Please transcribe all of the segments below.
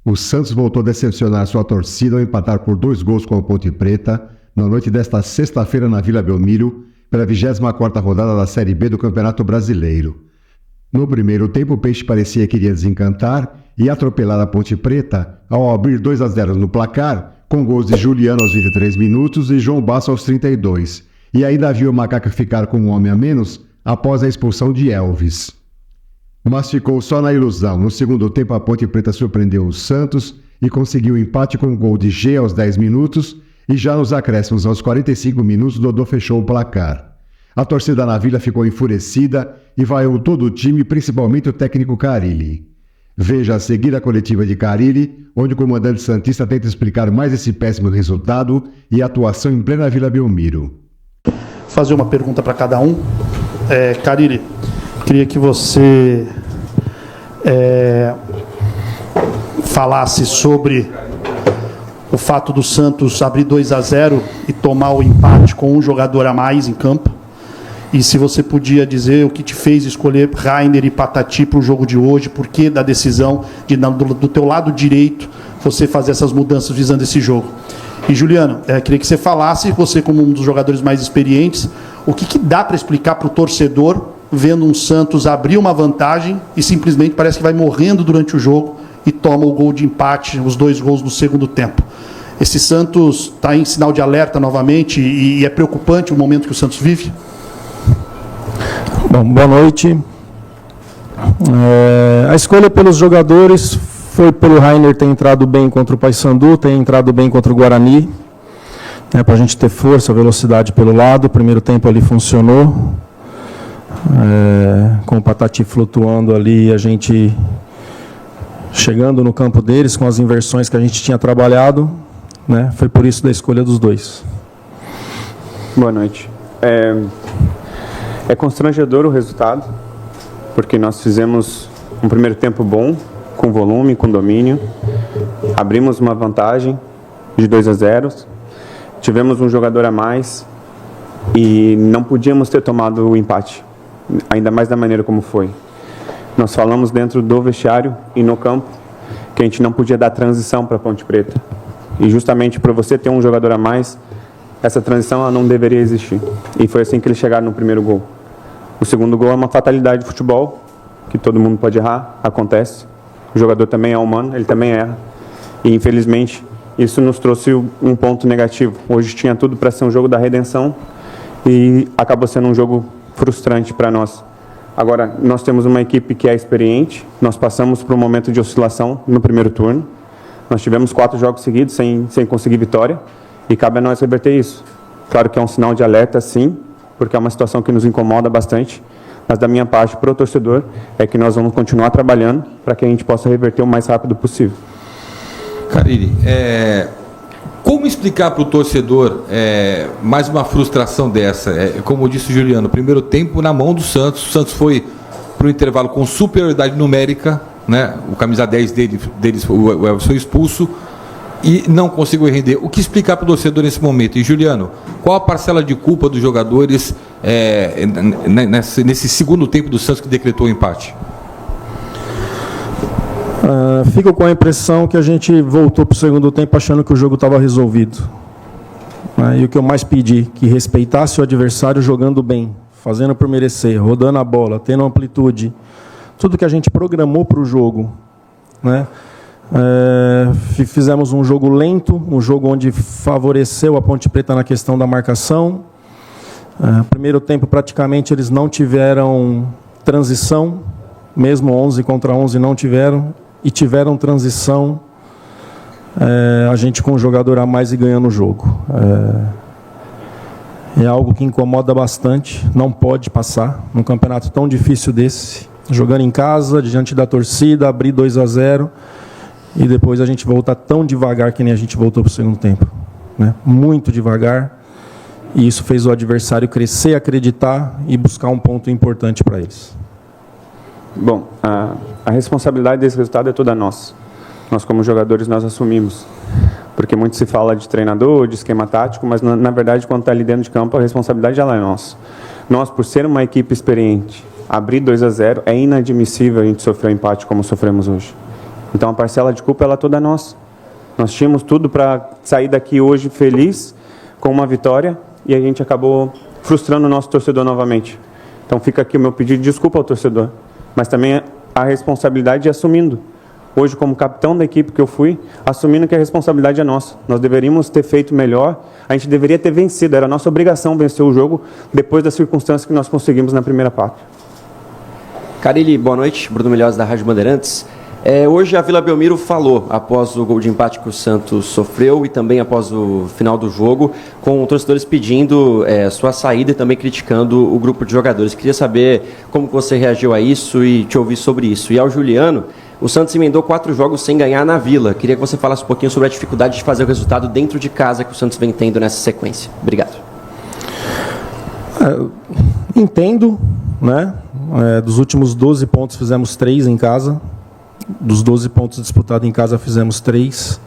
O Santos voltou a decepcionar sua torcida ao empatar por 2 gols com a Ponte Preta na noite desta sexta-feira na Vila Belmiro, pela 24ª rodada da Série B do Campeonato Brasileiro. No primeiro tempo, o Peixe parecia que iria desencantar e atropelar a Ponte Preta ao abrir 2-0 no placar, com gols de Juliano aos 23 minutos e João Basso aos 32. E ainda viu o Macaca ficar com um homem a menos após a expulsão de Elvis. Mas ficou só na ilusão. No segundo tempo, a Ponte Preta surpreendeu o Santos e conseguiu o empate com o gol de G aos 10 minutos e já nos acréscimos aos 45 minutos, Dodô fechou o placar. A torcida na Vila ficou enfurecida e vaiou todo o time, principalmente o técnico Carille. Veja a seguir a coletiva de Carille, onde o comandante santista tenta explicar mais esse péssimo resultado e atuação em plena Vila Belmiro. Fazer uma pergunta para cada um. Carille, queria que você falasse sobre o fato do Santos abrir 2-0 e tomar o empate com um jogador a mais em campo. E se você podia dizer o que te fez escolher Rainer e Patati para o jogo de hoje, por que da decisão de, do teu lado direito, você fazer essas mudanças visando esse jogo. E Juliano, queria que você falasse, você como um dos jogadores mais experientes, o que dá para explicar para o torcedor vendo um Santos abrir uma vantagem e simplesmente parece que vai morrendo durante o jogo e toma o gol de empate, os 2 gols no segundo tempo. Esse Santos está em sinal de alerta novamente e é preocupante o momento que o Santos vive? Bom, boa noite. A escolha pelos jogadores foi pelo Rainer ter entrado bem contra o Paysandu, ter entrado bem contra o Guarani, para a gente ter força, velocidade pelo lado. O primeiro tempo ali funcionou, com o Patati flutuando ali, a gente chegando no campo deles com as inversões que a gente tinha trabalhado, foi por isso da escolha dos dois. Boa noite. É constrangedor o resultado, porque nós fizemos um primeiro tempo bom, com volume, com domínio, abrimos uma vantagem de 2-0, tivemos um jogador a mais e não podíamos ter tomado o empate, ainda mais da maneira como foi. Nós falamos dentro do vestiário e no campo que a gente não podia dar transição para a Ponte Preta, e justamente para você ter um jogador a mais, essa transição ela não deveria existir, e foi assim que eles chegaram no primeiro gol. O segundo gol é uma fatalidade de futebol, que todo mundo pode errar, acontece. O jogador também é humano, ele também erra. E, infelizmente, isso nos trouxe um ponto negativo. Hoje tinha tudo para ser um jogo da redenção e acabou sendo um jogo frustrante para nós. Agora, nós temos uma equipe que é experiente, nós passamos por um momento de oscilação no primeiro turno. Nós tivemos 4 jogos seguidos sem conseguir vitória e cabe a nós reverter isso. Claro que é um sinal de alerta, sim, porque é uma situação que nos incomoda bastante, mas da minha parte, para o torcedor, é que nós vamos continuar trabalhando para que a gente possa reverter o mais rápido possível. Carille, como explicar para o torcedor mais uma frustração dessa? Como disse o Juliano, primeiro tempo na mão do Santos, o Santos foi para o intervalo com superioridade numérica, o camisa 10 deles o Elvis foi expulso, e não conseguiu render. O que explicar para o torcedor nesse momento? E, Juliano, qual a parcela de culpa dos jogadores nesse segundo tempo do Santos que decretou o empate? Fico com a impressão que a gente voltou para o segundo tempo achando que o jogo estava resolvido. E o que eu mais pedi, que respeitasse o adversário jogando bem, fazendo por merecer, rodando a bola, tendo amplitude, tudo que a gente programou para o jogo, fizemos um jogo lento, um jogo onde favoreceu a Ponte Preta na questão da marcação. Primeiro tempo praticamente eles não tiveram transição, mesmo 11 contra 11 não tiveram, e tiveram transição, a gente com um jogador a mais e ganhando o jogo. É algo que incomoda bastante, não pode passar num campeonato tão difícil desse, jogando em casa, diante da torcida, abrir 2-0, e depois a gente voltar tão devagar que nem a gente voltou para o segundo tempo. Muito devagar, e isso fez o adversário crescer, acreditar e buscar um ponto importante para eles. Bom, a responsabilidade desse resultado é toda nossa. Nós, como jogadores, nós assumimos. Porque muito se fala de treinador, de esquema tático, mas, na verdade, quando está ali dentro de campo, a responsabilidade ela é nossa. Nós, por ser uma equipe experiente, abrir 2-0, é inadmissível a gente sofrer um empate como sofremos hoje. Então a parcela de culpa ela é toda nossa. Nós tínhamos tudo para sair daqui hoje feliz com uma vitória e a gente acabou frustrando o nosso torcedor novamente. Então fica aqui o meu pedido de desculpa ao torcedor, mas também a responsabilidade assumindo. Hoje, como capitão da equipe que eu fui, assumindo que a responsabilidade é nossa. Nós deveríamos ter feito melhor, a gente deveria ter vencido, era nossa obrigação vencer o jogo depois das circunstâncias que nós conseguimos na primeira parte. Carille, boa noite. Bruno Melhores, da Rádio Bandeirantes. Hoje a Vila Belmiro falou, após o gol de empate que o Santos sofreu e também após o final do jogo, com torcedores pedindo sua saída e também criticando o grupo de jogadores. Queria saber como você reagiu a isso e te ouvir sobre isso. E ao Juliano, o Santos emendou 4 jogos sem ganhar na Vila. Queria que você falasse um pouquinho sobre a dificuldade de fazer o resultado dentro de casa que o Santos vem tendo nessa sequência. Obrigado. Entendo, né? Dos últimos 12 pontos fizemos 3 em casa. Dos 12 pontos disputados em casa fizemos 3.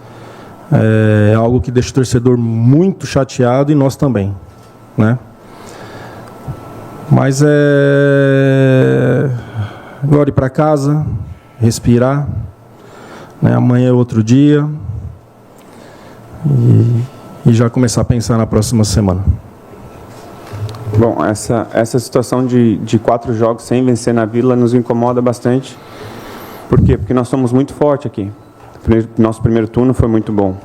É algo que deixa o torcedor muito chateado e nós também, né? Mas agora ir para casa, respirar, né? Amanhã é outro dia e já começar a pensar na próxima semana. Bom, essa situação de 4 jogos sem vencer na Vila nos incomoda bastante. Por quê? Porque nós somos muito fortes aqui. Nosso primeiro turno foi muito bom.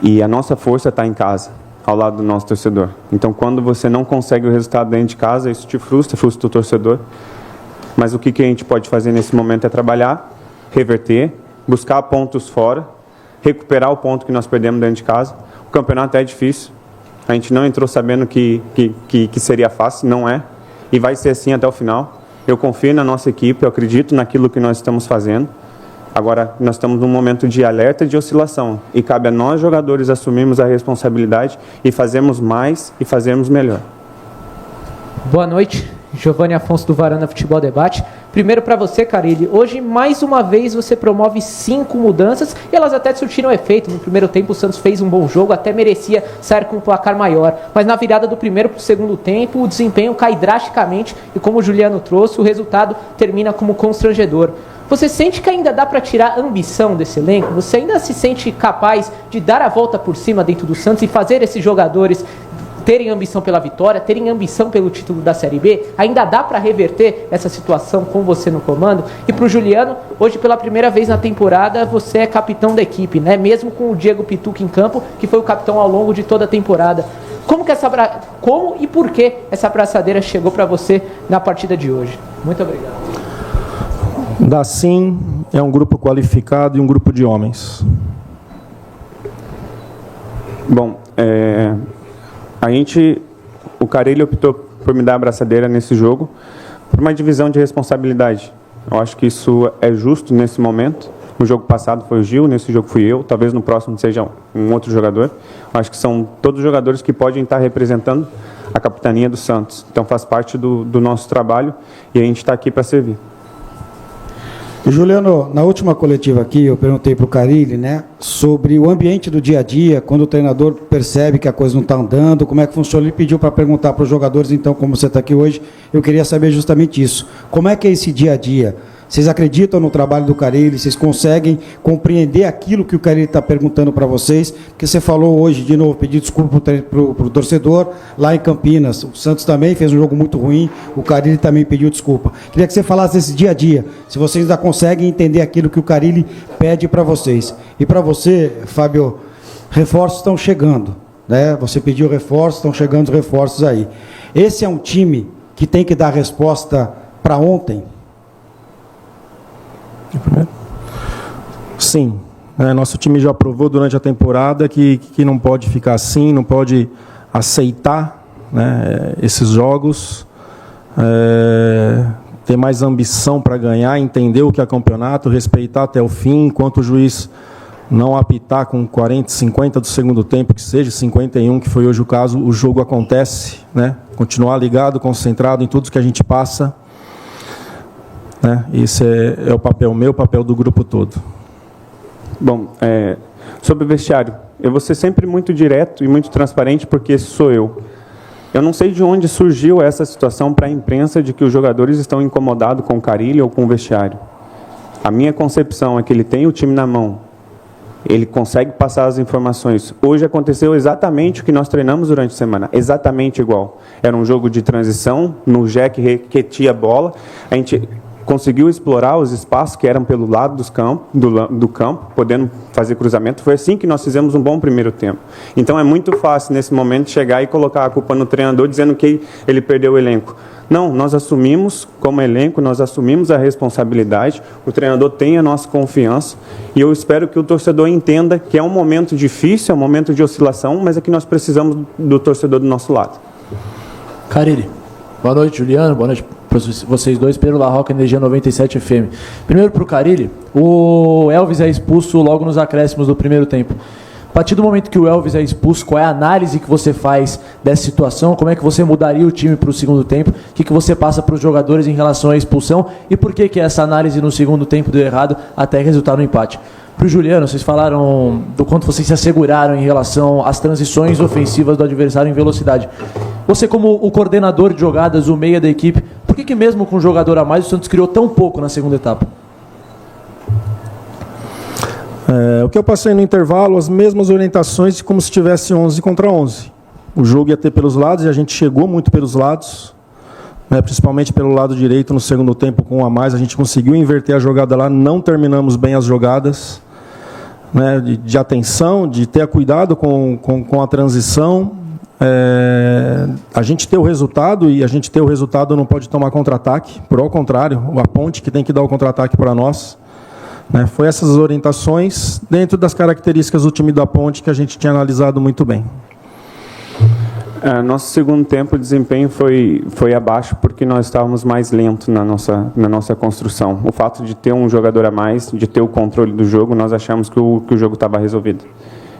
E a nossa força está em casa, ao lado do nosso torcedor. Então, quando você não consegue o resultado dentro de casa, isso te frustra o torcedor. Mas o que a gente pode fazer nesse momento é trabalhar, reverter, buscar pontos fora, recuperar o ponto que nós perdemos dentro de casa. O campeonato é difícil. A gente não entrou sabendo que seria fácil, não é. E vai ser assim até o final. Eu confio na nossa equipe, eu acredito naquilo que nós estamos fazendo. Agora, nós estamos num momento de alerta e de oscilação. E cabe a nós, jogadores, assumirmos a responsabilidade e fazermos mais e fazermos melhor. Boa noite, Giovanni Afonso do Varanda Futebol Debate. Primeiro para você, Carille, hoje mais uma vez você promove 5 mudanças e elas até surtiram efeito. No primeiro tempo o Santos fez um bom jogo, até merecia sair com um placar maior, mas na virada do primeiro para o segundo tempo o desempenho cai drasticamente e, como o Juliano trouxe, o resultado termina como constrangedor. Você sente que ainda dá para tirar a ambição desse elenco? Você ainda se sente capaz de dar a volta por cima dentro do Santos e fazer esses jogadores terem ambição pela vitória, terem ambição pelo título da Série B? Ainda dá para reverter essa situação com você no comando? E para o Juliano, hoje pela primeira vez na temporada você é capitão da equipe, né? Mesmo com o Diego Pituca em campo, que foi o capitão ao longo de toda a temporada. Como e por que essa abraçadeira chegou para você na partida de hoje? Muito obrigado. Da Sim é um grupo qualificado e um grupo de homens. Bom, o Carille optou por me dar a abraçadeira nesse jogo por uma divisão de responsabilidade. Eu acho que isso é justo nesse momento. No jogo passado foi o Gil, nesse jogo fui eu, talvez no próximo seja um outro jogador. Eu acho que são todos jogadores que podem estar representando a capitania do Santos. Então faz parte do nosso trabalho e a gente está aqui para servir. Juliano, na última coletiva aqui, eu perguntei para o Carille, né, sobre o ambiente do dia a dia, quando o treinador percebe que a coisa não está andando, como é que funciona. Ele pediu para perguntar para os jogadores, então, como você está aqui hoje, eu queria saber justamente isso. Como é que é esse dia a dia? Vocês acreditam no trabalho do Carille? Vocês conseguem compreender aquilo que o Carille está perguntando para vocês? Porque você falou hoje, de novo, pedir desculpa para o torcedor lá em Campinas. O Santos também fez um jogo muito ruim, o Carille também pediu desculpa. Queria que você falasse desse dia a dia, se vocês ainda conseguem entender aquilo que o Carille pede para vocês. E para você, Fábio, reforços estão chegando, né? Você pediu reforços, estão chegando os reforços aí. Esse é um time que tem que dar resposta para ontem? Sim, nosso time já provou durante a temporada que não pode ficar assim, não pode aceitar, né, esses jogos, ter mais ambição para ganhar, entender o que é campeonato, respeitar até o fim, enquanto o juiz não apitar com 40, 50 do segundo tempo, que seja 51, que foi hoje o caso, o jogo acontece, né, continuar ligado, concentrado em tudo que a gente passa. Esse é o papel meu, o papel do grupo todo. Bom, sobre o vestiário, eu vou ser sempre muito direto e muito transparente, porque esse sou eu. Eu não sei de onde surgiu essa situação para a imprensa de que os jogadores estão incomodados com o Carille ou com o vestiário. A minha concepção é que ele tem o time na mão, ele consegue passar as informações. Hoje aconteceu exatamente o que nós treinamos durante a semana, exatamente igual. Era um jogo de transição, no Jack requetia a bola, a gente conseguiu explorar os espaços que eram pelo lado do campo, podendo fazer cruzamento. Foi assim que nós fizemos um bom primeiro tempo. Então é muito fácil, nesse momento, chegar e colocar a culpa no treinador, dizendo que ele perdeu o elenco. Não, nós assumimos como elenco, nós assumimos a responsabilidade, o treinador tem a nossa confiança e eu espero que o torcedor entenda que é um momento difícil, é um momento de oscilação, mas é que nós precisamos do torcedor do nosso lado. Carille, boa noite, Juliano, boa noite para vocês dois, Pedro Larroca, Energia 97 FM. Primeiro para o Carille, o Elvis é expulso logo nos acréscimos do primeiro tempo. A partir do momento que o Elvis é expulso, qual é a análise que você faz dessa situação? Como é que você mudaria o time para o segundo tempo? O que você passa para os jogadores em relação à expulsão? E por que essa análise no segundo tempo deu errado até resultar no empate? Para o Juliano, vocês falaram do quanto vocês se asseguraram em relação às transições ofensivas do adversário em velocidade. Você, como o coordenador de jogadas, o meia da equipe, por que mesmo com um jogador a mais o Santos criou tão pouco na segunda etapa? O que eu passei no intervalo, as mesmas orientações como se tivesse 11 contra 11. O jogo ia ter pelos lados e a gente chegou muito pelos lados, né, principalmente pelo lado direito no segundo tempo com um a mais. A gente conseguiu inverter a jogada lá, não terminamos bem as jogadas, né, de atenção, de ter cuidado com a transição. A gente ter o resultado, e a gente ter o resultado não pode tomar contra-ataque, por ao contrário, a Ponte que tem que dar o contra-ataque para nós. Foi essas orientações dentro das características do time da Ponte que a gente tinha analisado muito bem. Nosso segundo tempo, o desempenho foi abaixo porque nós estávamos mais lentos na nossa construção. O fato de ter um jogador a mais, de ter o controle do jogo, nós achamos que o jogo estava resolvido.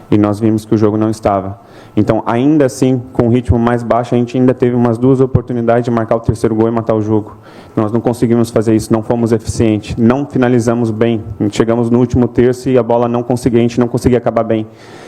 E nós vimos que o jogo não estava. Então, ainda assim, com o ritmo mais baixo, a gente ainda teve umas 2 oportunidades de marcar o terceiro gol e matar o jogo. Nós não conseguimos fazer isso, não fomos eficientes, não finalizamos bem. Chegamos no último terço e a bola a gente não conseguia acabar bem.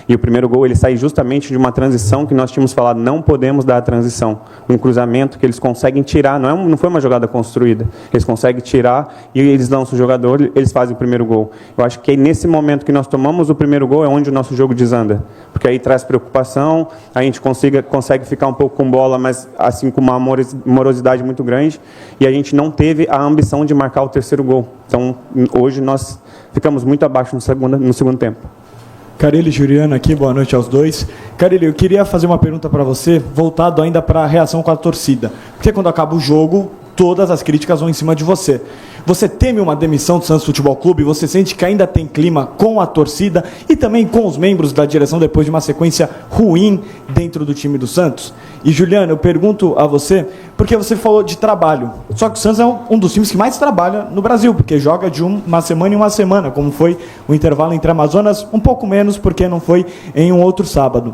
E o primeiro gol, ele sai justamente de uma transição que nós tínhamos falado, não podemos dar a transição. Um cruzamento que eles conseguem tirar, não foi uma jogada construída. Eles conseguem tirar e eles lançam o jogador, eles fazem o primeiro gol. Eu acho que nesse momento que nós tomamos o primeiro gol é onde o nosso jogo desanda. Porque aí traz preocupação, a gente consegue ficar um pouco com bola, mas assim com uma morosidade muito grande, e a gente não teve a ambição de marcar o terceiro gol. Então, hoje nós ficamos muito abaixo no segundo tempo. Carille e Juliano aqui, boa noite aos dois. Carille, eu queria fazer uma pergunta para você, voltado ainda para a reação com a torcida. Porque quando acaba o jogo, todas as críticas vão em cima de você. Você teme uma demissão do Santos Futebol Clube? Você sente que ainda tem clima com a torcida e também com os membros da direção depois de uma sequência ruim dentro do time do Santos? E, Juliano, eu pergunto a você, porque você falou de trabalho. Só que o Santos é um dos times que mais trabalha no Brasil, porque joga de uma semana em uma semana, como foi o intervalo entre Amazonas, um pouco menos, porque não foi em um outro sábado.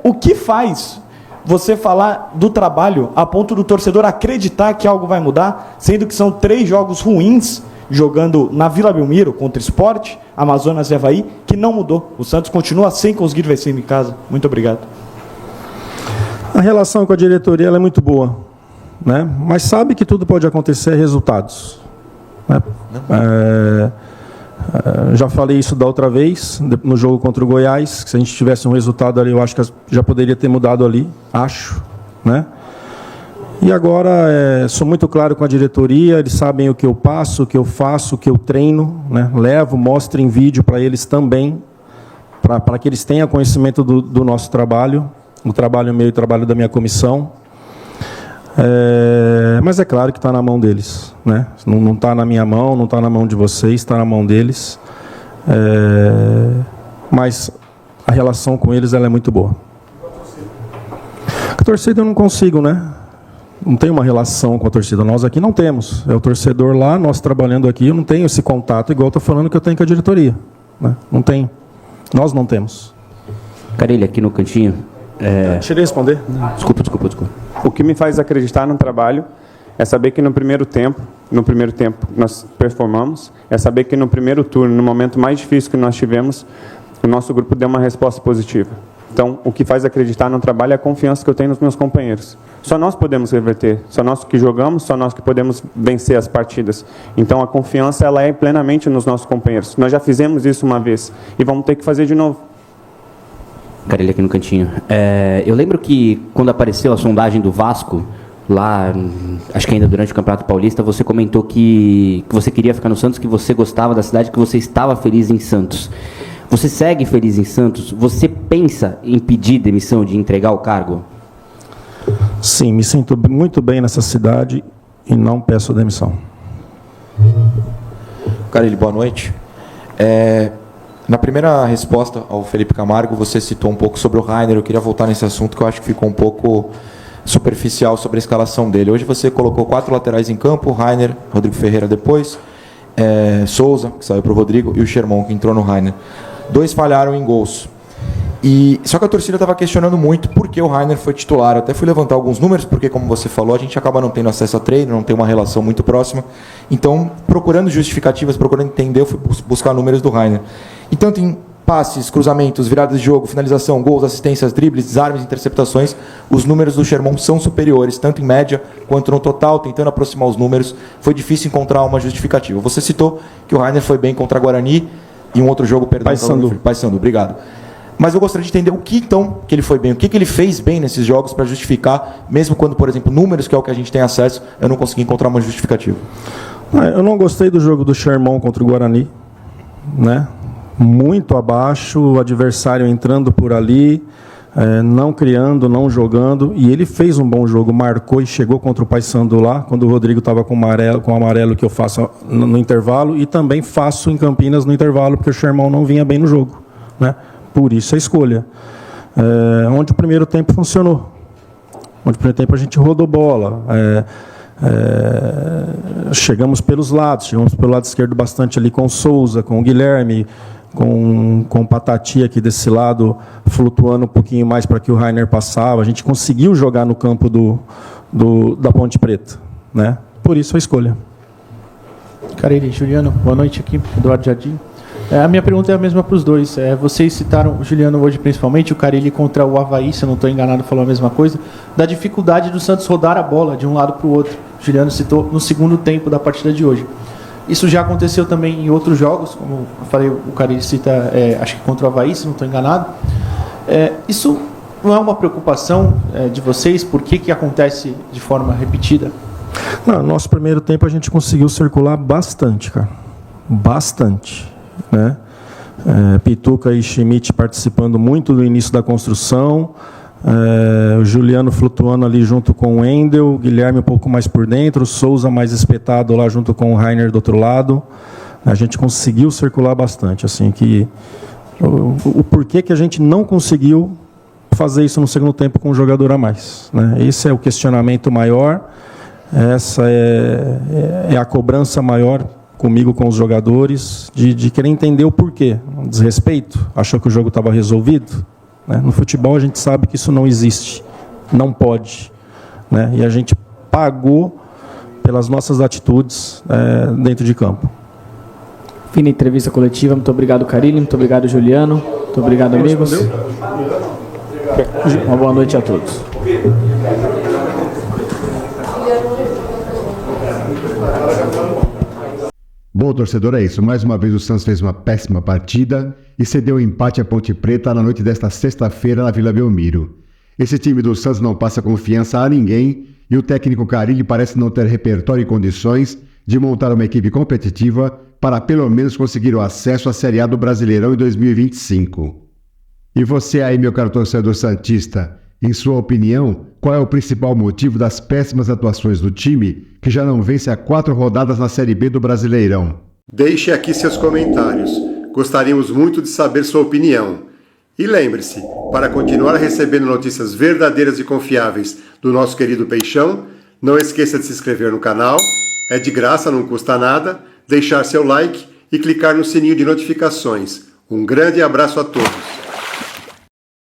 O que faz você falar do trabalho a ponto do torcedor acreditar que algo vai mudar, sendo que são 3 jogos ruins, jogando na Vila Belmiro contra Sport, Amazonas e Avaí, que não mudou. O Santos continua sem conseguir vencer em casa. Muito obrigado. A relação com a diretoria ela é muito boa, né? Mas sabe que tudo pode acontecer, resultados. Né? Já falei isso da outra vez, no jogo contra o Goiás, que se a gente tivesse um resultado ali, eu acho que já poderia ter mudado ali, acho, né? E agora, sou muito claro com a diretoria, eles sabem o que eu passo, o que eu faço, o que eu treino, né? Levo, mostro em vídeo para eles também, para que eles tenham conhecimento do nosso trabalho, o trabalho meu e o trabalho da minha comissão. Mas é claro que está na mão deles, né? Não está na minha mão, não está na mão de vocês, está na mão deles. Mas a relação com eles ela é muito boa. Com a torcida eu não consigo, né? Não tenho uma relação com a torcida. Nós aqui não temos. É o torcedor lá, nós trabalhando aqui, eu não tenho esse contato igual estou falando que eu tenho com a diretoria. Né? Não tenho. Nós não temos. Carille, aqui no cantinho. Deixa eu responder. Desculpa. O que me faz acreditar no trabalho é saber que no primeiro tempo nós performamos, é saber que no primeiro turno, no momento mais difícil que nós tivemos, o nosso grupo deu uma resposta positiva. Então, o que faz acreditar no trabalho é a confiança que eu tenho nos meus companheiros. Só nós podemos reverter, só nós que jogamos, só nós que podemos vencer as partidas. Então, a confiança ela é plenamente nos nossos companheiros. Nós já fizemos isso uma vez e vamos ter que fazer de novo. Carille aqui no cantinho. Eu lembro que quando apareceu a sondagem do Vasco, lá, acho que ainda durante o Campeonato Paulista, você comentou que você queria ficar no Santos, que você gostava da cidade, que você estava feliz em Santos. Você segue feliz em Santos? Você pensa em pedir demissão, de entregar o cargo? Sim, me sinto muito bem nessa cidade e não peço demissão. Carille, boa noite. Na primeira resposta ao Felipe Camargo, você citou um pouco sobre o Rainer. Eu queria voltar nesse assunto que eu acho que ficou um pouco superficial sobre a escalação dele. Hoje você colocou 4 laterais em campo, Rainer, Rodrigo Ferreira depois, Souza, que saiu para o Rodrigo, e o Sherman, que entrou no Rainer. 2 falharam em gols. Só que a torcida estava questionando muito por que o Rainer foi titular. Eu até fui levantar alguns números, porque, como você falou, a gente acaba não tendo acesso a treino, não tem uma relação muito próxima. Então, procurando justificativas, procurando entender, eu fui buscar números do Rainer. E tanto em passes, cruzamentos, viradas de jogo, finalização, gols, assistências, dribles, desarmes, interceptações, os números do Sherman são superiores, tanto em média quanto no total, tentando aproximar os números. Foi difícil encontrar uma justificativa. Você citou que o Rainer foi bem contra a Guarani e um outro jogo, perdão, Paysandu, obrigado. Mas eu gostaria de entender o que, então, que ele foi bem, o que ele fez bem nesses jogos para justificar, mesmo quando, por exemplo, números, que é o que a gente tem acesso, eu não consegui encontrar uma justificativa. Eu não gostei do jogo do Sherman contra o Guarani, né? Muito abaixo, o adversário entrando por ali, não criando, não jogando, e ele fez um bom jogo, marcou e chegou contra o Paysandu lá, quando o Rodrigo estava com o amarelo que eu faço no intervalo, e também faço em Campinas no intervalo, porque o Sherman não vinha bem no jogo, né? Por isso a escolha. Onde o primeiro tempo funcionou. Onde o primeiro tempo a gente rodou bola. Chegamos pelos lados. Chegamos pelo lado esquerdo bastante ali com o Souza, com o Guilherme, com o Patati aqui desse lado, flutuando um pouquinho mais para que o Rainer passava. A gente conseguiu jogar no campo da Ponte Preta, né? Por isso a escolha. Carille, Juliano, boa noite aqui, Eduardo Jardim. A minha pergunta é a mesma para os dois. Vocês citaram, o Juliano hoje principalmente, o Carille contra o Avaí, se eu não estou enganado, falou a mesma coisa, da dificuldade do Santos rodar a bola de um lado para o outro. O Juliano citou no segundo tempo da partida de hoje. Isso já aconteceu também em outros jogos, como eu falei, o Carille cita, acho que contra o Avaí, se não estou enganado. Isso não é uma preocupação de vocês? Por que acontece de forma repetida? Não, no nosso primeiro tempo a gente conseguiu circular bastante, cara. Bastante. Né? Pituca e Schmidt participando muito do início da construção, o Juliano flutuando ali junto com o Wendel, o Guilherme um pouco mais por dentro, o Souza mais espetado lá junto com o Rainer do outro lado. A gente conseguiu circular bastante, assim, que o porquê que a gente não conseguiu fazer isso no segundo tempo com um jogador a mais, né? Esse é o questionamento maior, essa é a cobrança maior comigo, com os jogadores, de querer entender o porquê. Um desrespeito? Achou que o jogo estava resolvido? Né? No futebol a gente sabe que isso não existe, não pode, né? E a gente pagou pelas nossas atitudes dentro de campo. Fim da entrevista coletiva. Muito obrigado, Carille. Muito obrigado, Juliano. Muito obrigado, amigos. Uma boa noite a todos. Bom, torcedor, é isso. Mais uma vez o Santos fez uma péssima partida e cedeu o empate à Ponte Preta na noite desta sexta-feira na Vila Belmiro. Esse time do Santos não passa confiança a ninguém e o técnico Carille parece não ter repertório e condições de montar uma equipe competitiva para pelo menos conseguir o acesso à Série A do Brasileirão em 2025. E você aí, meu caro torcedor santista, em sua opinião, qual é o principal motivo das péssimas atuações do time, que já não vence há 4 rodadas na Série B do Brasileirão? Deixe aqui seus comentários. Gostaríamos muito de saber sua opinião. E lembre-se, para continuar recebendo notícias verdadeiras e confiáveis do nosso querido Peixão, não esqueça de se inscrever no canal, é de graça, não custa nada, deixar seu like e clicar no sininho de notificações. Um grande abraço a todos.